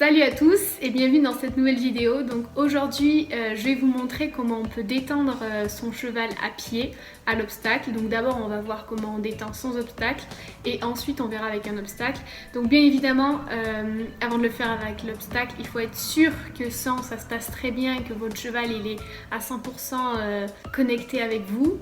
Salut à tous et bienvenue dans cette nouvelle vidéo. Donc aujourd'hui je vais vous montrer comment on peut détendre son cheval à pied à l'obstacle. Donc d'abord on va voir comment on détend sans obstacle et ensuite on verra avec un obstacle. Donc bien évidemment avant de le faire avec l'obstacle, il faut être sûr que sans ça se passe très bien et que votre cheval il est à 100% connecté avec vous.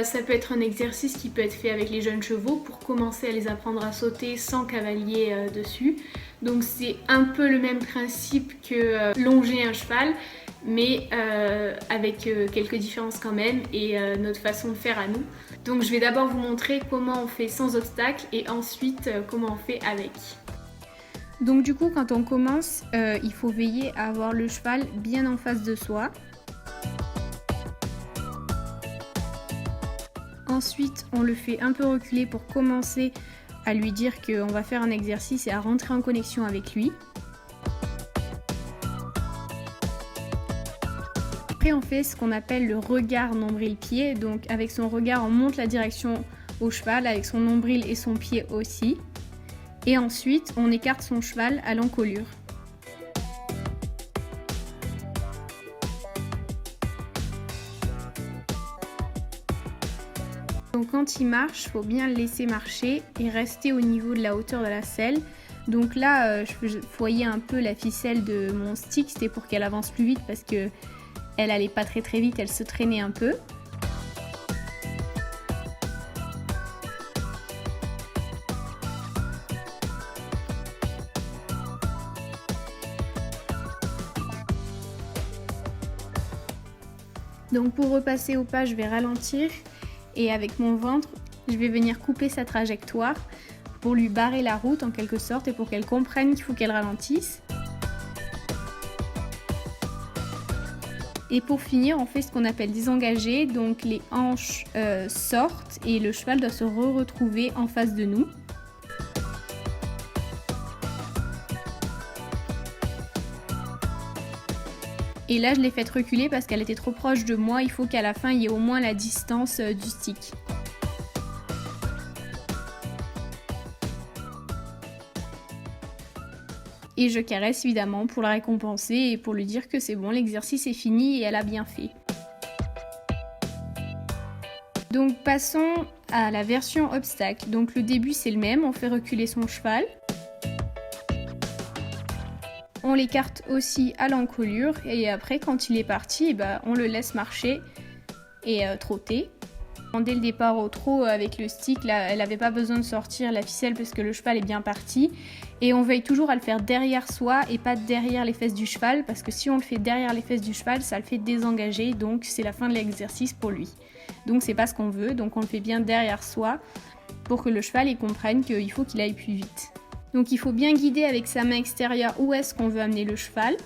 Ça peut être un exercice qui peut être fait avec les jeunes chevaux pour commencer à les apprendre à sauter sans cavalier dessus. Donc c'est un peu le même principe que longer un cheval, mais avec quelques différences quand même et notre façon de faire à nous. Donc je vais d'abord vous montrer comment on fait sans obstacle et ensuite comment on fait avec. Donc du coup quand on commence, il faut veiller à avoir le cheval bien en face de soi. Ensuite, on le fait un peu reculer pour commencer à lui dire qu'on va faire un exercice et à rentrer en connexion avec lui. Après, on fait ce qu'on appelle le regard nombril-pied. Donc avec son regard, on monte la direction au cheval, avec son nombril et son pied aussi. Et ensuite, on écarte son cheval à l'encolure. Donc quand il marche, il faut bien le laisser marcher et rester au niveau de la hauteur de la selle. Donc là, je voyais un peu la ficelle de mon stick, c'était pour qu'elle avance plus vite parce que elle allait pas très vite, elle se traînait un peu. Donc pour repasser au pas, je vais ralentir. Et avec mon ventre, je vais venir couper sa trajectoire pour lui barrer la route en quelque sorte et pour qu'elle comprenne qu'il faut qu'elle ralentisse. Et pour finir, on fait ce qu'on appelle désengager, donc les hanches sortent et le cheval doit se retrouver en face de nous. Et là, je l'ai faite reculer parce qu'elle était trop proche de moi. Il faut qu'à la fin, il y ait au moins la distance du stick. Et je caresse évidemment pour la récompenser et pour lui dire que c'est bon, l'exercice est fini et elle a bien fait. Donc passons à la version obstacle. Donc le début c'est le même, on fait reculer son cheval. On l'écarte aussi à l'encolure et après quand il est parti, on le laisse marcher et trotter. Dès le départ au trot avec le stick, là, elle n'avait pas besoin de sortir la ficelle parce que le cheval est bien parti. Et on veille toujours à le faire derrière soi et pas derrière les fesses du cheval parce que si on le fait derrière les fesses du cheval, ça le fait désengager, donc c'est la fin de l'exercice pour lui. Donc c'est pas ce qu'on veut, donc on le fait bien derrière soi pour que le cheval il comprenne qu'il faut qu'il aille plus vite. Donc il faut bien guider avec sa main extérieure où est-ce qu'on veut amener le cheval.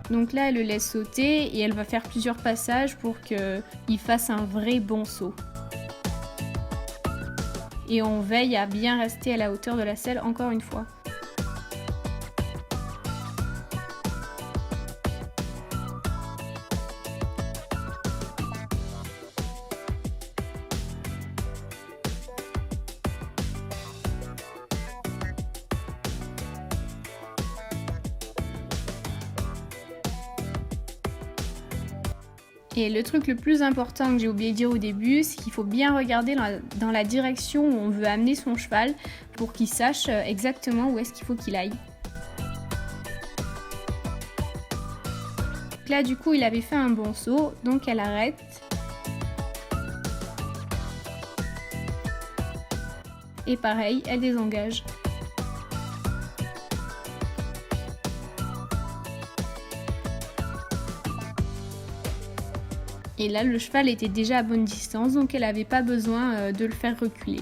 Donc là, elle le laisse sauter et elle va faire plusieurs passages pour qu'il fasse un vrai bon saut. Et on veille à bien rester à la hauteur de la selle encore une fois. Et le truc le plus important que j'ai oublié de dire au début, c'est qu'il faut bien regarder dans la direction où on veut amener son cheval pour qu'il sache exactement où est-ce qu'il faut qu'il aille. Donc là du coup il avait fait un bon saut, donc elle arrête. Et pareil, elle désengage. Et là, le cheval était déjà à bonne distance, donc elle n'avait pas besoin de le faire reculer.